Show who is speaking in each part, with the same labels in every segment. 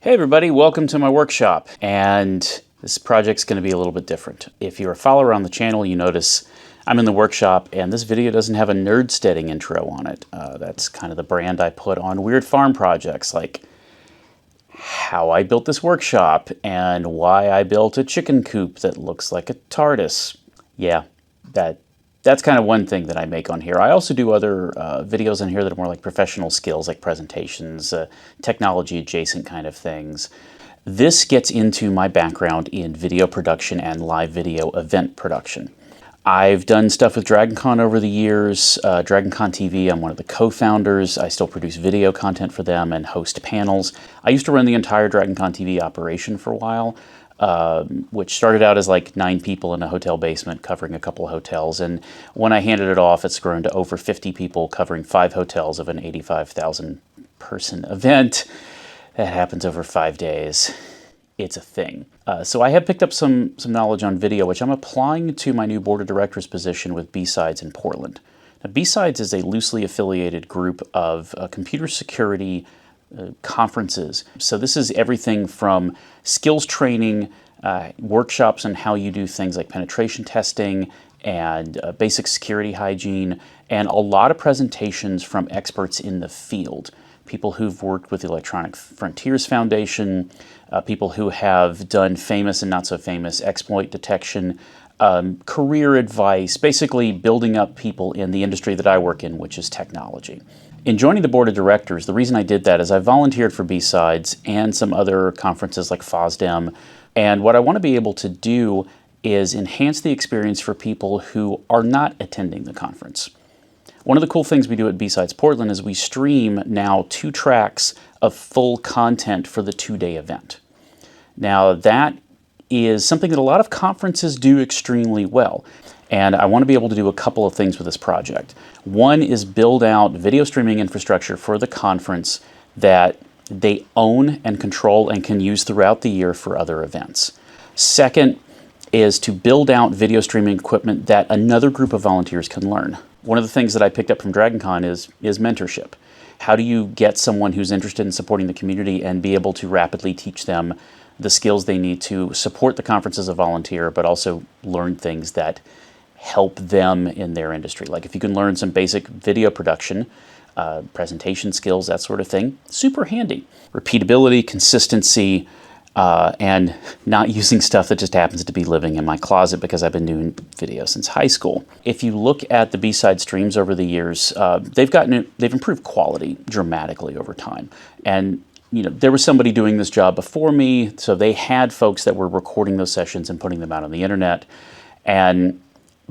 Speaker 1: Hey everybody, welcome to my workshop. And this project's going to be a little bit different. If you're a follower on the channel, you notice I'm in the workshop and this video doesn't have a nerdsteading intro on it. That's kind of the brand I put on weird farm projects, like how I built this workshop and why I built a chicken coop that looks like a TARDIS. Yeah, that's kind of one thing that I make on here. I also do other videos on here that are more like professional skills, like presentations, technology adjacent kind of things. This gets into my background in video production and live video event production. I've done stuff with DragonCon over the years. DragonCon TV, I'm one of the co-founders. I still produce video content for them and host panels. I used to run the entire DragonCon TV operation for a while. Which started out as like 9 people in a hotel basement covering a couple of hotels. And when I handed it off, it's grown to over 50 people covering 5 hotels of an 85,000 person event that happens over 5 days. It's a thing. So I have picked up some knowledge on video, which I'm applying to my new board of directors position with BSides in Portland. Now, BSides is a loosely affiliated group of computer security conferences. So this is everything from skills training, workshops on how you do things like penetration testing and basic security hygiene, and a lot of presentations from experts in the field. People who've worked with the Electronic Frontiers Foundation, people who have done famous and not so famous exploit detection, career advice, basically building up people in the industry that I work in, which is technology. In joining the board of directors, the reason I did that is I volunteered for BSides and some other conferences like FOSDEM, and what I want to be able to do is enhance the experience for people who are not attending the conference. One of the cool things we do at BSides Portland is we stream now 2 tracks of full content for the 2-day event. Now that is something that a lot of conferences do extremely well. And I want to be able to do a couple of things with this project. One is build out video streaming infrastructure for the conference that they own and control and can use throughout the year for other events. Second is to build out video streaming equipment that another group of volunteers can learn. One of the things that I picked up from DragonCon is mentorship. How do you get someone who's interested in supporting the community and be able to rapidly teach them the skills they need to support the conference as a volunteer, but also learn things that help them in their industry? Like if you can learn some basic video production, presentation skills, that sort of thing, super handy. Repeatability, consistency, and not using stuff that just happens to be living in my closet because I've been doing video since high school. If you look at the BSides streams over the years, they've improved quality dramatically over time. And there was somebody doing this job before me, so they had folks that were recording those sessions and putting them out on the internet.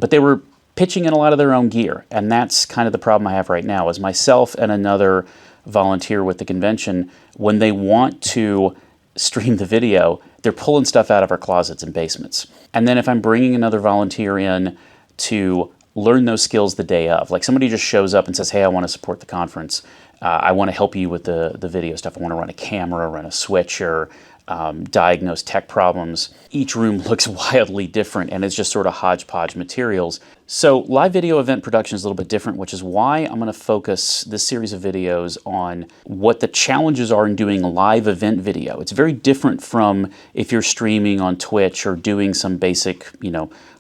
Speaker 1: But they were pitching in a lot of their own gear, and that's kind of the problem I have right now, is myself and another volunteer with the convention, when they want to stream the video, they're pulling stuff out of our closets and basements. And then if I'm bringing another volunteer in to learn those skills the day of, like somebody just shows up and says, hey, I want to support the conference, I want to help you with the video stuff, I want to run a camera, run a switcher, diagnose tech problems. Each room looks wildly different and it's just sort of hodgepodge materials. So live video event production is a little bit different, which is why I'm going to focus this series of videos on what the challenges are in doing live event video. It's very different from if you're streaming on Twitch or doing some basic,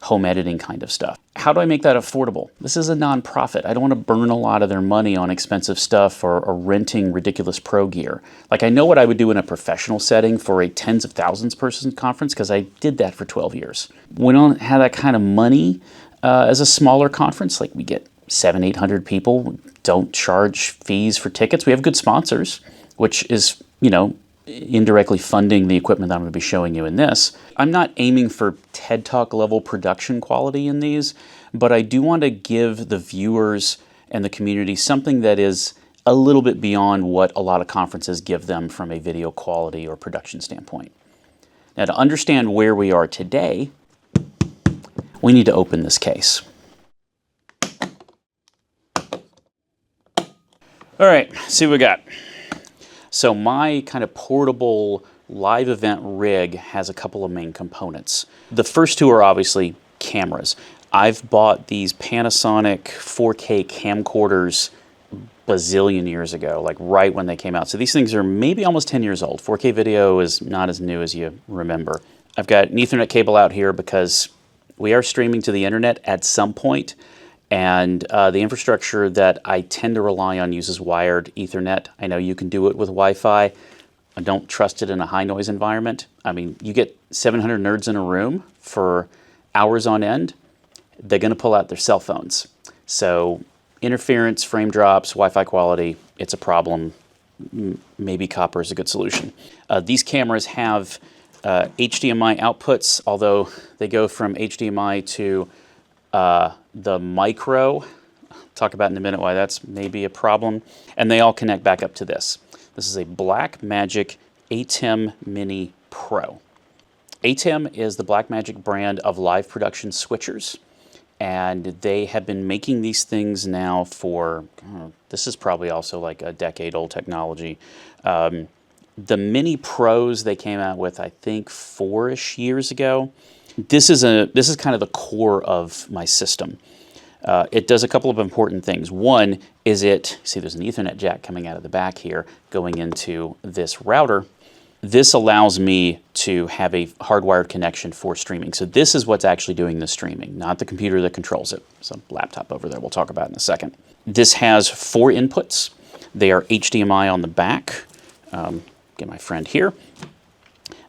Speaker 1: home editing kind of stuff. How do I make that affordable? This is a nonprofit. I don't want to burn a lot of their money on expensive stuff or renting ridiculous pro gear. Like I know what I would do in a professional setting for a tens of thousands person conference because I did that for 12 years. We don't have that kind of money as a smaller conference. Like we get 700-800 people, don't charge fees for tickets. We have good sponsors, which is, indirectly funding the equipment that I'm going to be showing you in this. I'm not aiming for TED Talk level production quality in these, but I do want to give the viewers and the community something that is a little bit beyond what a lot of conferences give them from a video quality or production standpoint. Now, to understand where we are today, we need to open this case. All right, see what we got. So my kind of portable live event rig has a couple of main components. The first 2 are obviously cameras. I've bought these Panasonic 4K camcorders bazillion years ago, like right when they came out. So these things are maybe almost 10 years old. 4K video is not as new as you remember. I've got an Ethernet cable out here because we are streaming to the internet at some point, and the infrastructure that I tend to rely on uses wired Ethernet. I know you can do it with Wi-Fi. I don't trust it in a high noise environment. I mean, you get 700 nerds in a room for hours on end, they're going to pull out their cell phones. So interference, frame drops, Wi-Fi quality, it's a problem. Maybe copper is a good solution. These cameras have HDMI outputs, although they go from HDMI to the micro. I'll talk about in a minute why that's maybe a problem. And they all connect back up to this. This is a Blackmagic ATEM Mini Pro. ATEM is the Blackmagic brand of live production switchers, and they have been making these things now for, this is probably also like a decade-old technology. The Mini Pros they came out with, I think, 4-ish years ago. This is kind of the core of my system. It does a couple of important things. One is see there's an Ethernet jack coming out of the back here going into this router. This allows me to have a hardwired connection for streaming. So this is what's actually doing the streaming, not the computer that controls it. It's a laptop over there we'll talk about in a second. This has 4 inputs. They are HDMI on the back. Get my friend here.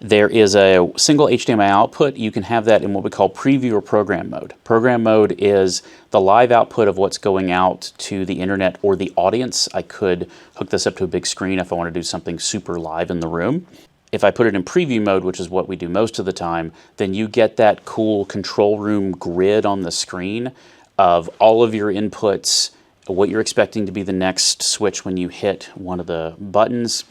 Speaker 1: There is a single HDMI output. You can have that in what we call preview or program mode. Program mode is the live output of what's going out to the internet or the audience. I could hook this up to a big screen if I want to do something super live in the room. If I put it in preview mode, which is what we do most of the time, then you get that cool control room grid on the screen of all of your inputs, what you're expecting to be the next switch when you hit one of the buttons,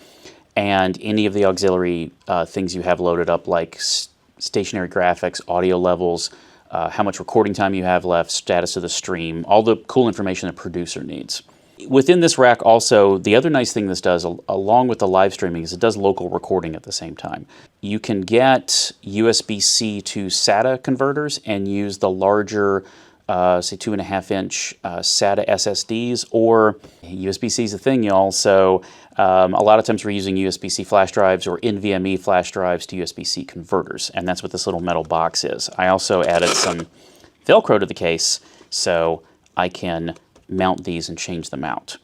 Speaker 1: and any of the auxiliary things you have loaded up, like stationary graphics, audio levels, how much recording time you have left, status of the stream, all the cool information the producer needs. Within this rack also, the other nice thing this does, along with the live streaming, is it does local recording at the same time. You can get USB-C to SATA converters and use the larger say 2.5-inch SATA SSDs, or USB-C is a thing, y'all. So a lot of times we're using USB-C flash drives or NVMe flash drives to USB-C converters, and that's what this little metal box is. I also added some Velcro to the case so I can mount these and change them out.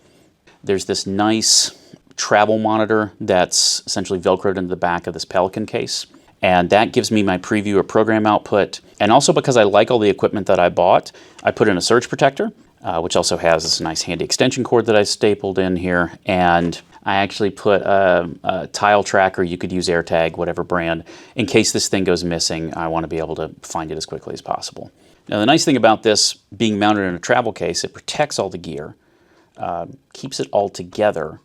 Speaker 1: There's this nice travel monitor that's essentially Velcroed into the back of this Pelican case. And that gives me my preview or program output. And also because I like all the equipment that I bought, I put in a surge protector, which also has this nice handy extension cord that I stapled in here. And I actually put a tile tracker. You could use AirTag, whatever brand. In case this thing goes missing, I want to be able to find it as quickly as possible. Now, the nice thing about this being mounted in a travel case, it protects all the gear, keeps it all together,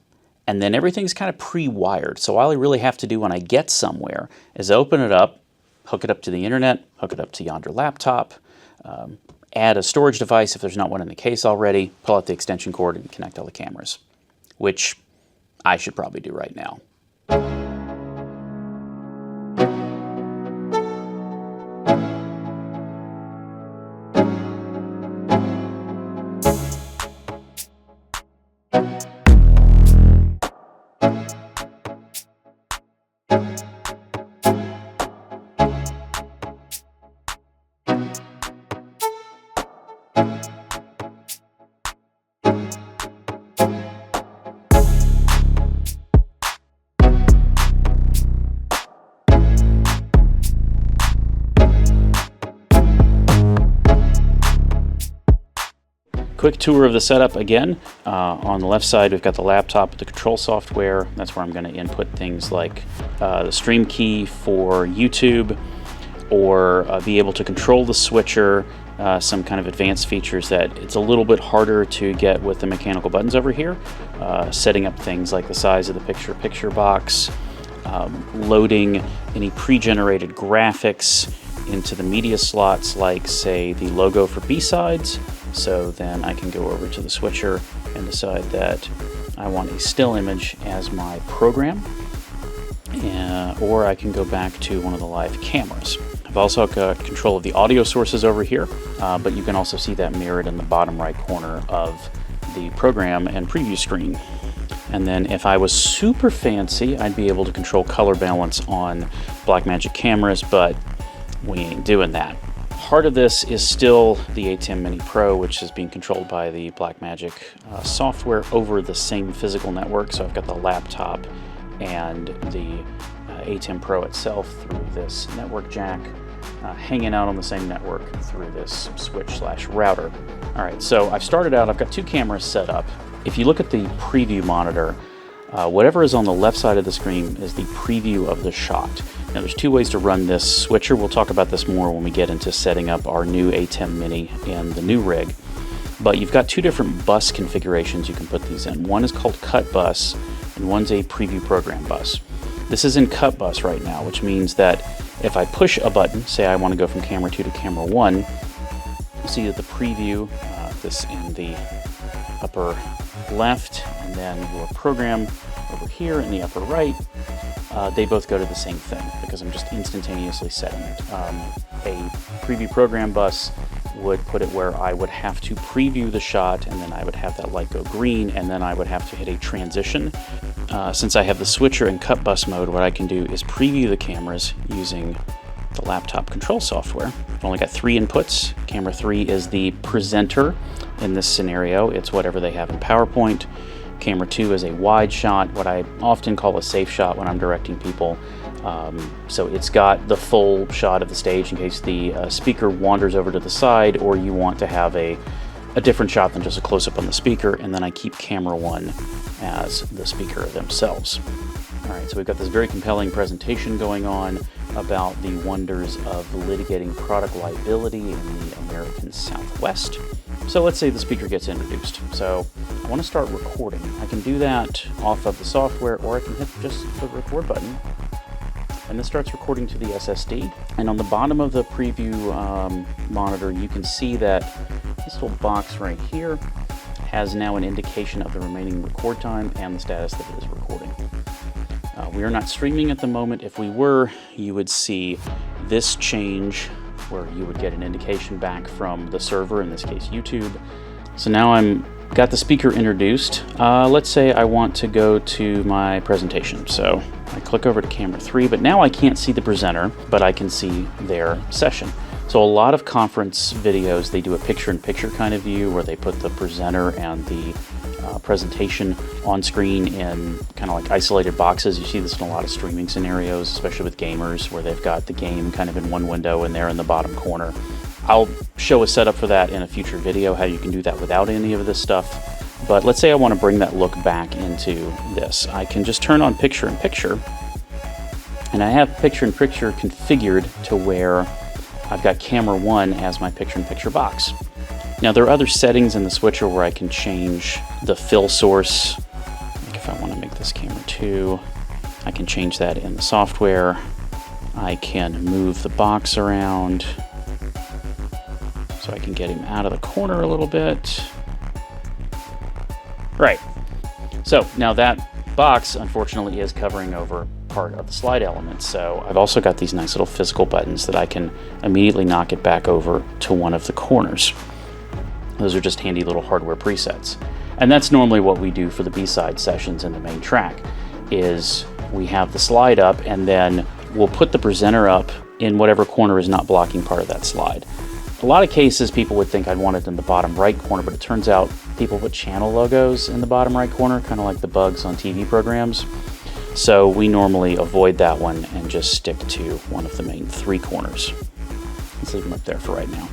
Speaker 1: and then everything's kind of pre-wired. So all I really have to do when I get somewhere is open it up, hook it up to the internet, hook it up to yonder laptop, add a storage device if there's not one in the case already, pull out the extension cord and connect all the cameras, which I should probably do right now. Quick tour of the setup again. On the left side, we've got the laptop with the control software. That's where I'm going to input things like the stream key for YouTube, or be able to control the switcher, some kind of advanced features that it's a little bit harder to get with the mechanical buttons over here. Setting up things like the size of the picture box, loading any pre-generated graphics into the media slots, like say the logo for BSides. So then I can go over to the switcher and decide that I want a still image as my program, or I can go back to one of the live cameras. I've also got control of the audio sources over here, but you can also see that mirrored in the bottom right corner of the program and preview screen. And then if I was super fancy, I'd be able to control color balance on Blackmagic cameras, but we ain't doing that. Part of this is still the ATEM Mini Pro, which is being controlled by the Blackmagic software over the same physical network. So I've got the laptop and the ATEM Pro itself through this network jack, hanging out on the same network through this switch/router. All right, so I've started out, I've got 2 cameras set up. If you look at the preview monitor, whatever is on the left side of the screen is the preview of the shot. Now there's 2 ways to run this switcher. We'll talk about this more when we get into setting up our new ATEM Mini and the new rig. But you've got 2 different bus configurations you can put these in. One is called cut bus and one's a preview program bus. This is in cut bus right now, which means that if I push a button, say I want to go from camera 2 to camera 1, you'll see that the preview, this in the upper left, and then your program over here in the upper right, they both go to the same thing because I'm just instantaneously setting it. A preview program bus would put it where I would have to preview the shot, and then I would have that light go green, and then I would have to hit a transition. Since I have the switcher in cut bus mode, what I can do is preview the cameras using the laptop control software. I've only got 3 inputs. Camera 3 is the presenter in this scenario. It's whatever they have in PowerPoint. Camera 2 is a wide shot, what I often call a safe shot when I'm directing people. So it's got the full shot of the stage in case the speaker wanders over to the side, or you want to have a different shot than just a close-up on the speaker, and then I keep camera 1 as the speaker themselves. All right, so we've got this very compelling presentation going on about the wonders of litigating product liability in the American Southwest. So let's say the speaker gets introduced. So I want to start recording. I can do that off of the software, or I can hit just the record button. And this starts recording to the SSD. And on the bottom of the preview monitor, you can see that this little box right here has now an indication of the remaining record time and the status that it is recording. We are not streaming at the moment. If we were, you would see this change where you would get an indication back from the server, in this case YouTube. So now I'm got the speaker introduced. Let's say I want to go to my presentation. So I click over to camera 3, but now I can't see the presenter, but I can see their session. So a lot of conference videos, they do a picture-in-picture kind of view where they put the presenter and the presentation on screen in kind of like isolated boxes. You see this in a lot of streaming scenarios, especially with gamers, where they've got the game kind of in one window and they're in the bottom corner. I'll show a setup for that in a future video, how you can do that without any of this stuff. But let's say I want to bring that look back into this. I can just turn on picture-in-picture, and I have picture-in-picture configured to where I've got camera 1 as my picture-in-picture box. Now there are other settings in the switcher where I can change the fill source. Like if I want to make this camera 2, I can change that in the software. I can move the box around so I can get him out of the corner a little bit. Right. So now that box, unfortunately, is covering over part of the slide element. So I've also got these nice little physical buttons that I can immediately knock it back over to one of the corners. Those are just handy little hardware presets. And that's normally what we do for the B-side sessions in the main track, is we have the slide up and then we'll put the presenter up in whatever corner is not blocking part of that slide. A lot of cases people would think I'd want it in the bottom right corner, but it turns out people put channel logos in the bottom right corner, kind of like the bugs on TV programs. So we normally avoid that one and just stick to one of the main 3 corners. Let's leave them up there for right now.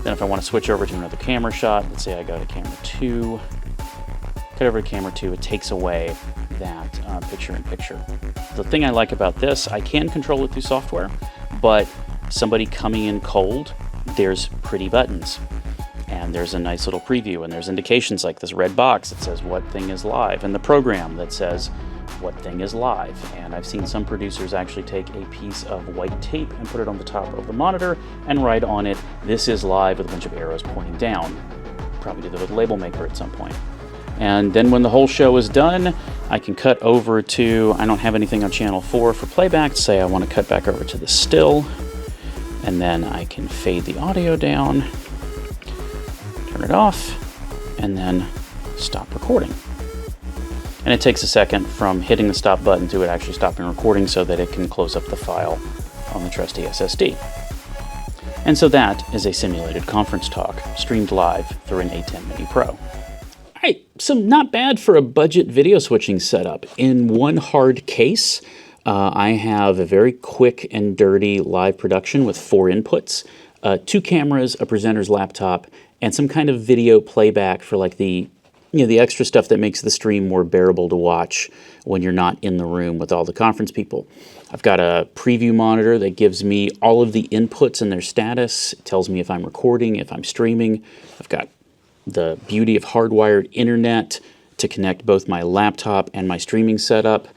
Speaker 1: Then if I want to switch over to another camera shot, let's say I go to camera 2, cut over to camera 2, it takes away that picture-in-picture. The thing I like about this, I can control it through software, but somebody coming in cold, there's pretty buttons. And there's a nice little preview, and there's indications like this red box that says what thing is live, and the program that says what thing is live. And I've seen some producers actually take a piece of white tape and put it on the top of the monitor and write on it, "This is live," with a bunch of arrows pointing down. Probably did that with Label Maker at some point. And then when the whole show is done, I can cut over to, I don't have anything on channel 4 for playback, say I want to cut back over to the still, and then I can fade the audio down, turn it off, and then stop recording. And it takes a second from hitting the stop button to it actually stopping recording so that it can close up the file on the trusty SSD. And so that is a simulated conference talk streamed live through an A10 Mini Pro. All right, so not bad for a budget video switching setup. In one hard case, I have a very quick and dirty live production with 4 inputs, 2 cameras, a presenter's laptop, and some kind of video playback for like the extra stuff that makes the stream more bearable to watch when you're not in the room with all the conference people. I've got a preview monitor that gives me all of the inputs and their status. It tells me if I'm recording, if I'm streaming. I've got the beauty of hardwired internet to connect both my laptop and my streaming setup.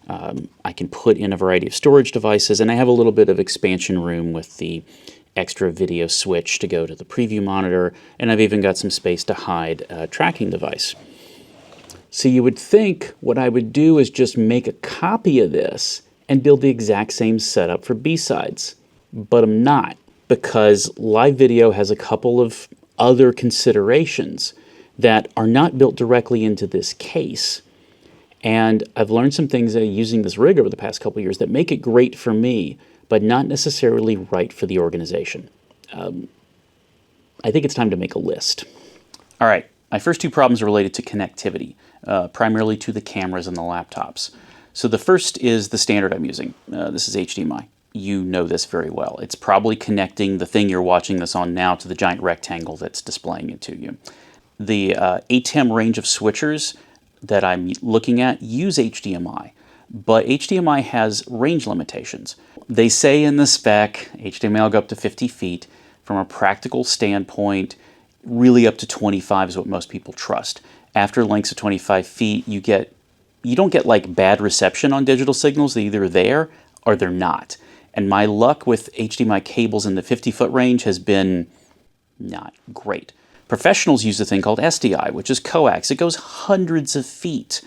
Speaker 1: I can put in a variety of storage devices, and I have a little bit of expansion room with the extra video switch to go to the preview monitor, and I've even got some space to hide a tracking device. So you would think what I would do is just make a copy of this and build the exact same setup for BSides, but I'm not, because live video has a couple of other considerations that are not built directly into this case. And I've learned some things using this rig over the past couple of years that make it great for me, but not necessarily right for the organization. I think it's time to make a list. All right, my first 2 problems are related to connectivity, primarily to the cameras and the laptops. So the first is the standard I'm using. This is HDMI. You know this very well. It's probably connecting the thing you're watching this on now to the giant rectangle that's displaying it to you. The ATEM range of switchers that I'm looking at use HDMI, but HDMI has range limitations. They say in the spec, HDMI will go up to 50 feet. From a practical standpoint, really up to 25 is what most people trust. After lengths of 25 feet, you don't get like bad reception on digital signals. They're either there or they're not. And my luck with HDMI cables in the 50-foot range has been not great. Professionals use a thing called SDI, which is coax. It goes hundreds of feet.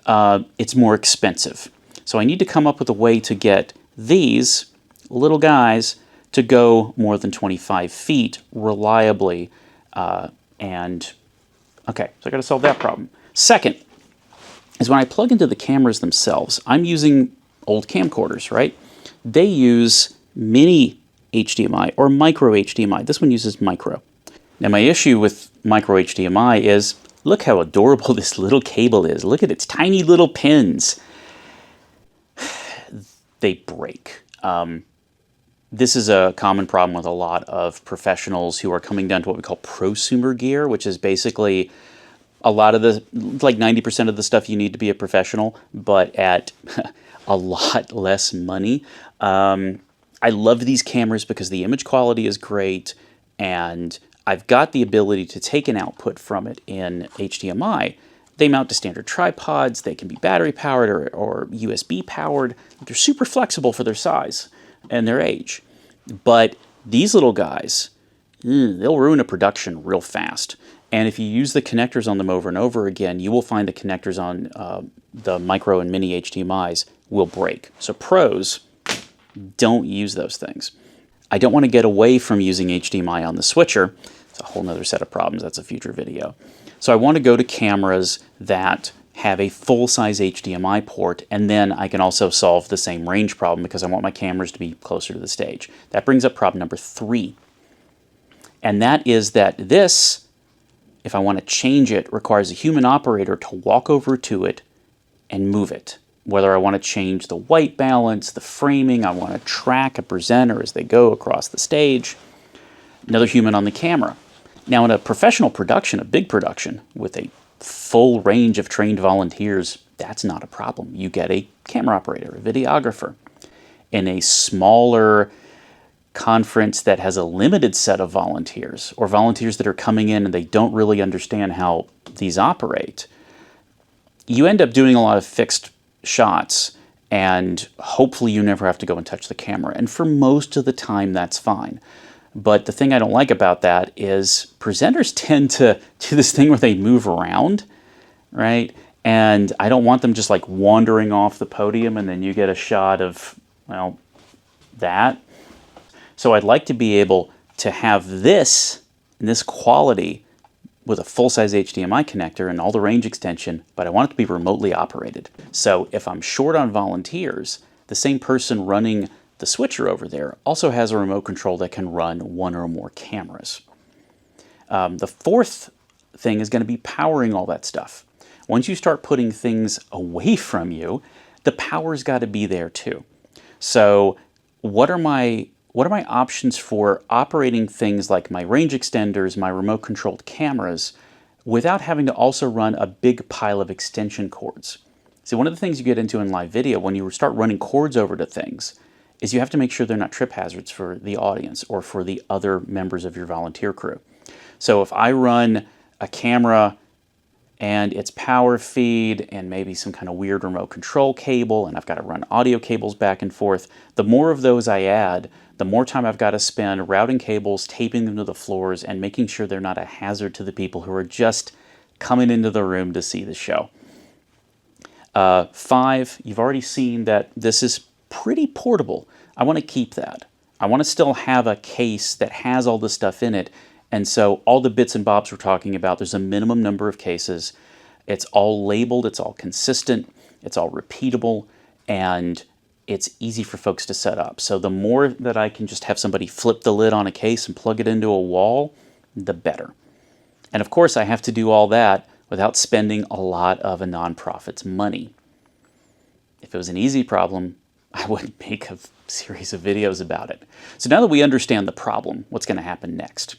Speaker 1: It's more expensive. So I need to come up with a way to get these little guys to go more than 25 feet reliably. Okay, so I got to solve that problem. Second is when I plug into the cameras themselves, I'm using old camcorders, right? They use mini HDMI or micro HDMI. This one uses micro. Now my issue with micro HDMI is, look how adorable this little cable is. Look at its tiny little pins. They break. This is a common problem with a lot of professionals who are coming down to what we call prosumer gear, which is basically a lot of the, like 90% of the stuff you need to be a professional, but at a lot less money. I love these cameras because the image quality is great, and I've got the ability to take an output from it in HDMI. They mount to standard tripods, they can be battery powered or USB powered. They're super flexible for their size and their age. But these little guys, they'll ruin a production real fast. And if you use the connectors on them over and over again, you will find the connectors on the micro and mini HDMIs will break. So pros, don't use those things. I don't want to get away from using HDMI on the switcher. It's a whole nother set of problems. That's a future video. So I want to go to cameras that have a full-size HDMI port, and then I can also solve the same range problem because I want my cameras to be closer to the stage. That brings up problem number 3. And that is that this, if I want to change it, requires a human operator to walk over to it and move it. Whether I want to change the white balance, the framing, I want to track a presenter as they go across the stage, another human on the camera. Now in a professional production, a big production, with a full range of trained volunteers, that's not a problem. You get a camera operator, a videographer. In a smaller conference that has a limited set of volunteers, or volunteers that are coming in and they don't really understand how these operate, you end up doing a lot of fixed shots, and hopefully you never have to go and touch the camera. And for most of the time, that's fine. But the thing I don't like about that is presenters tend to do this thing where they move around, right? And I don't want them just like wandering off the podium and then you get a shot of, well, that. So I'd like to be able to have this, and this quality, with a full-size HDMI connector and all the range extension, but I want it to be remotely operated. So if I'm short on volunteers, the same person running the switcher over there also has a remote control that can run one or more cameras. The fourth thing is going to be powering all that stuff. Once you start putting things away from you, the power's got to be there too. So what are my options for operating things like my range extenders, my remote controlled cameras, without having to also run a big pile of extension cords? See, one of the things you get into in live video when you start running cords over to things is you have to make sure they're not trip hazards for the audience or for the other members of your volunteer crew. So if I run a camera and its power feed and maybe some kind of weird remote control cable, and I've got to run audio cables back and forth, the more of those I add, the more time I've got to spend routing cables, taping them to the floors, and making sure they're not a hazard to the people who are just coming into the room to see the show. 5, you've already seen that this is pretty portable. I want to keep that. I want to still have a case that has all the stuff in it. And so all the bits and bobs we're talking about, there's a minimum number of cases. It's all labeled, it's all consistent, it's all repeatable, and it's easy for folks to set up. So the more that I can just have somebody flip the lid on a case and plug it into a wall, the better. And of course, I have to do all that without spending a lot of a nonprofit's money. If it was an easy problem, I would make a series of videos about it. So now that we understand the problem, what's going to happen next?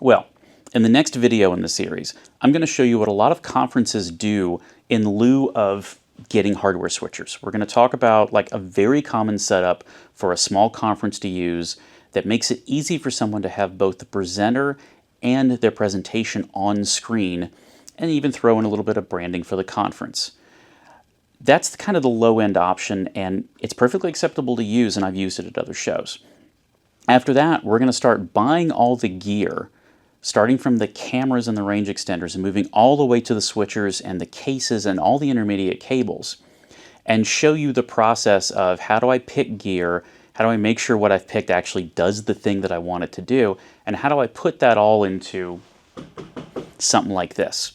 Speaker 1: Well, in the next video in the series, I'm going to show you what a lot of conferences do in lieu of getting hardware switchers. We're going to talk about like a very common setup for a small conference to use that makes it easy for someone to have both the presenter and their presentation on screen, and even throw in a little bit of branding for the conference. That's kind of the low-end option, and it's perfectly acceptable to use, and I've used it at other shows. After that, we're going to start buying all the gear, starting from the cameras and the range extenders and moving all the way to the switchers and the cases and all the intermediate cables, and show you the process of how do I pick gear, how do I make sure what I've picked actually does the thing that I want it to do, and how do I put that all into something like this.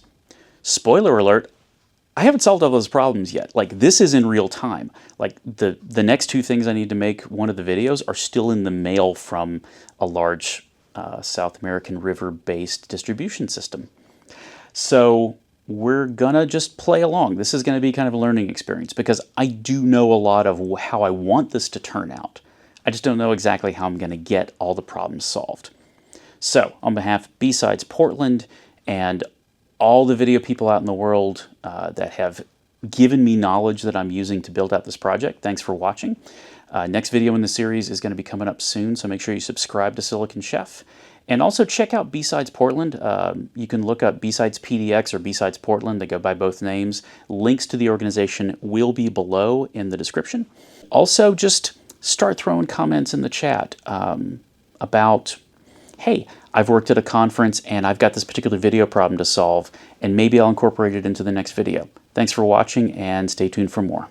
Speaker 1: Spoiler alert, I haven't solved all those problems yet. Like, this is in real time. Like, the next 2 things I need to make one of the videos are still in the mail from a large South American river-based distribution system. So we're gonna just play along. This is gonna be kind of a learning experience because I do know a lot of how I want this to turn out. I just don't know exactly how I'm gonna get all the problems solved. So on behalf of BSides Portland and all the video people out in the world that have given me knowledge that I'm using to build out this project, thanks for watching. Next video in the series is going to be coming up soon, so make sure you subscribe to Silicon Chef. And also check out BSides Portland. You can look up BSides PDX or BSides Portland. They go by both names. Links to the organization will be below in the description. Also, just start throwing comments in the chat about, hey, I've worked at a conference and I've got this particular video problem to solve, and maybe I'll incorporate it into the next video. Thanks for watching, and stay tuned for more.